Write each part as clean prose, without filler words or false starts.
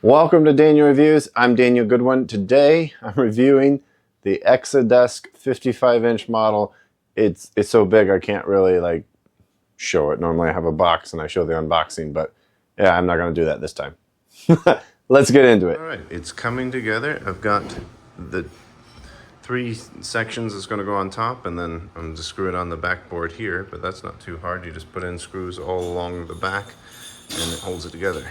Welcome to Daniel Reviews. I'm Daniel Goodwin. Today I'm reviewing the Exadesk 55-inch model. It's so big I can't really show it. Normally I have a box and I show the unboxing, but yeah, I'm not going to do that this time. Let's get into it. All right, it's coming together. I've got the 3 sections that's going to go on top, and then I'm just screw it on the backboard here, but that's not too hard. You just put in screws all along the back and it holds it together.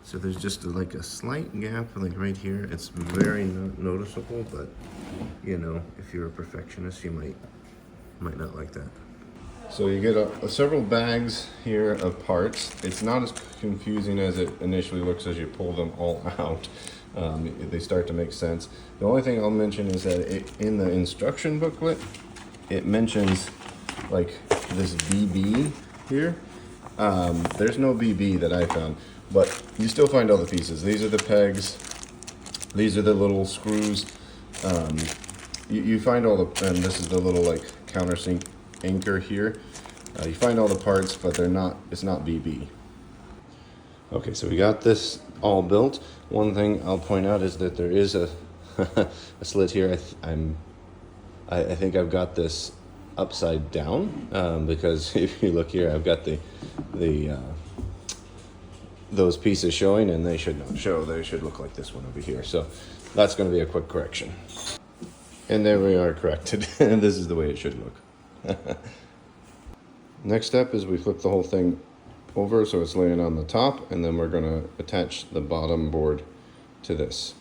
So there's just like a slight gap like right here. It's very noticeable, but you know, if you're a perfectionist, you might not like that. So you get several bags here of parts. It's not as confusing as it initially looks as you pull them all out. They start to make sense. The only thing I'll mention is that in the instruction booklet, it mentions like this BB here. There's no BB that I found, but you still find all the pieces. These are the pegs. These are the little screws. You find all the, and this is the little like countersink anchor here. You find all the parts, but it's not BB. Okay, so we got this all built. One thing I'll point out is that there is a a slit here. I think I've got this upside down because if you look here, I've got those pieces showing, and they should not show. They should look like this one over here. So that's going to be a quick correction. And there we are, corrected. And this is the way it should look. Next step is we flip the whole thing over so it's laying on the top, and then we're going to attach the bottom board to this.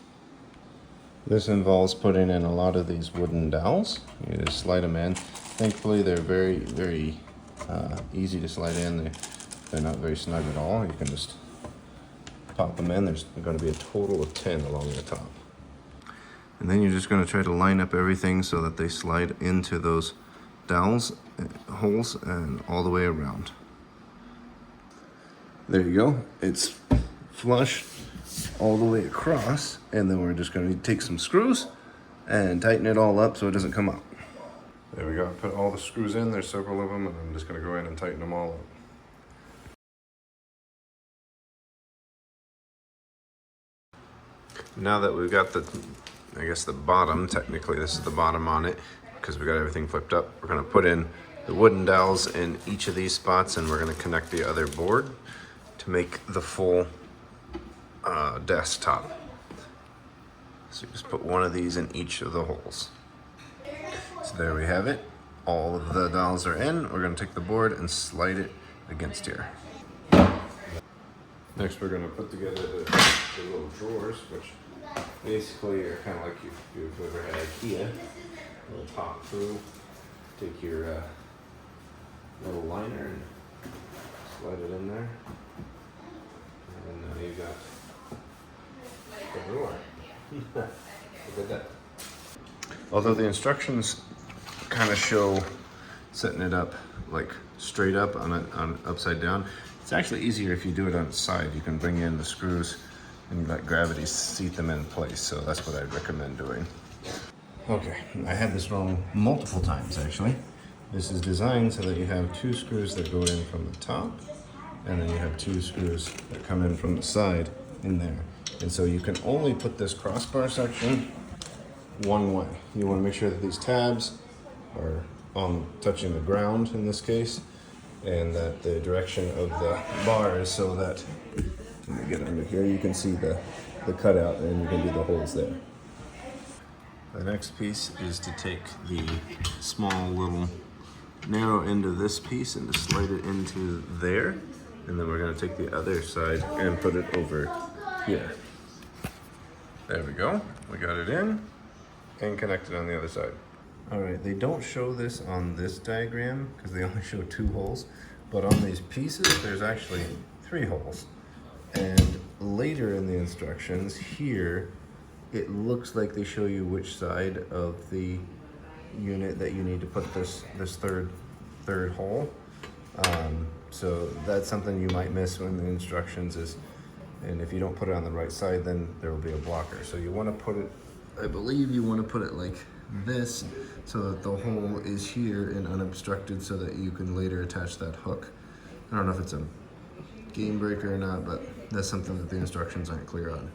This involves putting in a lot of these wooden dowels. You just slide them in. Thankfully, they're very, very easy to slide in. They're not very snug at all. You can just pop them in. There's going to be a total of 10 along the top. And then you're just going to try to line up everything so that they slide into those dowels, holes, and all the way around. There you go. It's flush all the way across, and then we're just going to take some screws and tighten it all up so it doesn't come out. There we go. Put all the screws in. There's several of them, and I'm just going to go in and tighten them all up. Now that we've got the bottom, technically this is the bottom on it because we got everything flipped up, we're going to put in the wooden dowels in each of these spots, and we're going to connect the other board to make the full desktop. So you just put one of these in each of the holes. So there we have it. All of the dowels are in. We're going to take the board and slide it against here. Next, we're going to put together the little drawers, which basically are kind of like if you've ever had IKEA. You'll pop through, take your little liner and slide it in there. And now you've got the drawer. Look at that. Although the instructions kind of show setting it up like straight up on upside down, it's actually easier if you do it on its side. You can bring in the screws and let gravity seat them in place. So that's what I'd recommend doing. Okay, I had this wrong multiple times actually. This is designed so that you have 2 screws that go in from the top, and then you have 2 screws that come in from the side in there. And so you can only put this crossbar section one way. You want to make sure that these tabs are touching the ground in this case, and that the direction of the bar is so that, let me get under here, you can see the cutout, and you can do the holes there. The next piece is to take the small little narrow end of this piece and just slide it into there, and then we're going to take the other side and put it over here. There we go. We got it in and connected on the other side. All right, they don't show this on this diagram because they only show 2 holes, but on these pieces there's actually 3 holes. And later in the instructions here, it looks like they show you which side of the unit that you need to put this third hole. So that's something you might miss when the instructions is, and if you don't put it on the right side, then there will be a blocker. So you want to put it, I believe you want to put it like this so that the hole is here and unobstructed so that you can later attach that hook I don't know if it's a game breaker or not, but that's something that the instructions aren't clear on.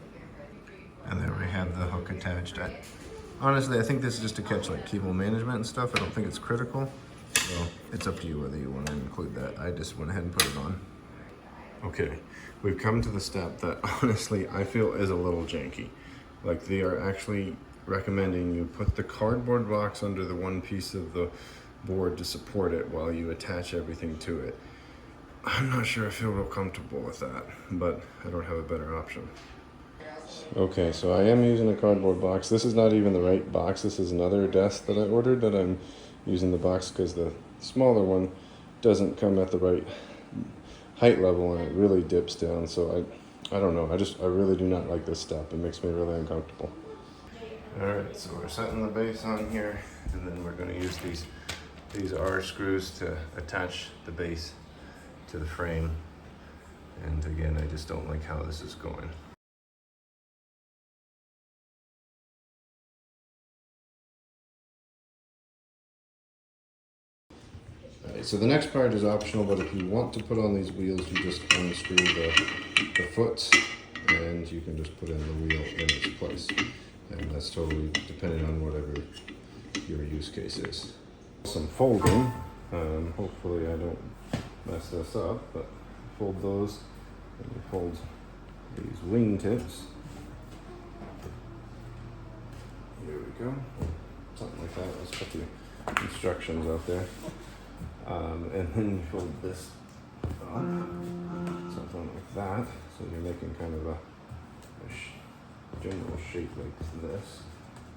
And there we have the hook attached. Honestly, I think this is just to catch like cable management and stuff. I don't think it's critical. So it's up to you whether you want to include that. I just went ahead and put it on. Okay, we've come to the step that honestly I feel is a little janky. Like they are actually recommending you put the cardboard box under the one piece of the board to support it while you attach everything to it. I'm not sure I feel real comfortable with that, but I don't have a better option. Okay, so I am using a cardboard box. This is not even the right box. This is another desk that I ordered that I'm using the box because the smaller one doesn't come at the right height level and it really dips down. So I don't know. I really do not like this step. It makes me really uncomfortable. All right, so we're setting the base on here, and then we're going to use these R screws to attach the base to the frame. And again, I just don't like how this is going. So the next part is optional, but if you want to put on these wheels, you just unscrew the foots and you can just put in the wheel in its place. And that's totally dependent on whatever your use case is. Some folding, hopefully I don't mess this up, but fold those and you fold these wing tips. Here we go, something like that. Let's put the instructions out there. And then you fold this up, something like that. So you're making kind of a general shape like this.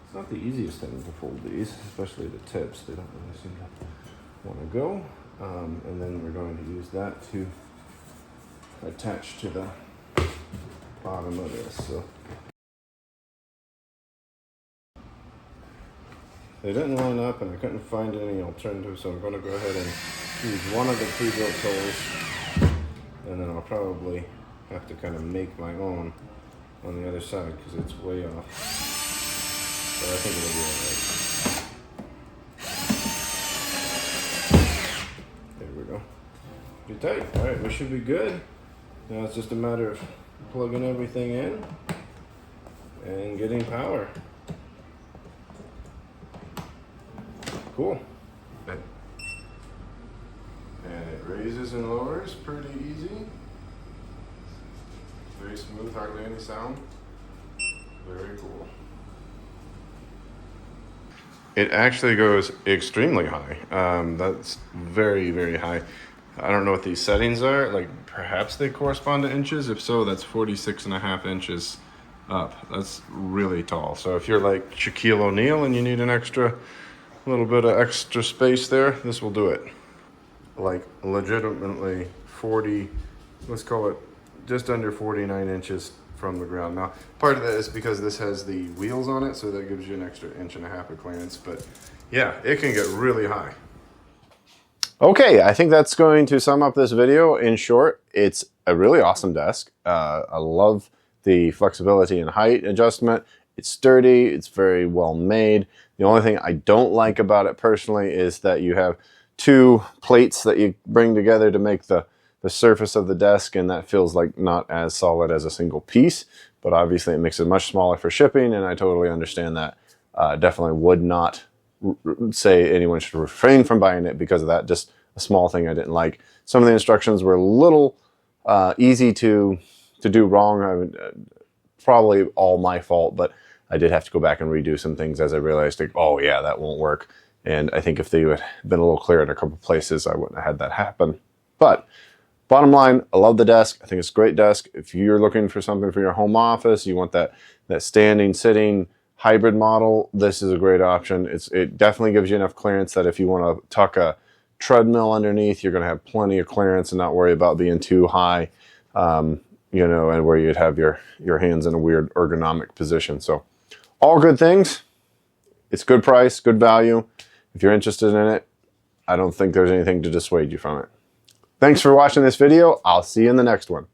It's not the easiest thing to fold these, especially the tips. They don't really seem to want to go. And then we're going to use that to attach to the bottom of this. So they didn't line up and I couldn't find any alternative, so I'm going to go ahead and use one of the pre-built holes, and then I'll probably have to kind of make my own on the other side because it's way off. But I think it'll be alright. There we go. Pretty tight. Alright, we should be good. Now it's just a matter of plugging everything in and getting power. Cool. And it raises and lowers pretty easy. Very smooth, hardly any sound. Very cool. It actually goes extremely high. That's very, very high. I don't know what these settings are. Like perhaps they correspond to inches. If so, that's 46.5 inches up. That's really tall. So if you're like Shaquille O'Neal and you need an little bit of extra space there, this will do it. Like legitimately 40, let's call it just under 49 inches from the ground. Now, part of that is because this has the wheels on it, so that gives you an extra 1.5 inches of clearance, but yeah, it can get really high. Okay, I think that's going to sum up this video. In short, it's a really awesome desk. I love the flexibility and height adjustment. It's sturdy, it's very well made. The only thing I don't like about it personally is that you have two plates that you bring together to make the surface of the desk, and that feels like not as solid as a single piece, but obviously it makes it much smaller for shipping, and I totally understand that. Definitely would not say anyone should refrain from buying it because of that. Just a small thing I didn't like. Some of the instructions were a little easy to do wrong. Probably all my fault, but I did have to go back and redo some things as I realized, like, oh yeah, that won't work. And I think if they had been a little clearer in a couple places, I wouldn't have had that happen. But bottom line, I love the desk. I think it's a great desk. If you're looking for something for your home office, you want that standing, sitting, hybrid model, this is a great option. It definitely gives you enough clearance that if you want to tuck a treadmill underneath, you're going to have plenty of clearance and not worry about being too high, you know, and where you'd have your hands in a weird ergonomic position. So all good things. It's good price, good value. If you're interested in it, I don't think there's anything to dissuade you from it. Thanks for watching this video. I'll see you in the next one.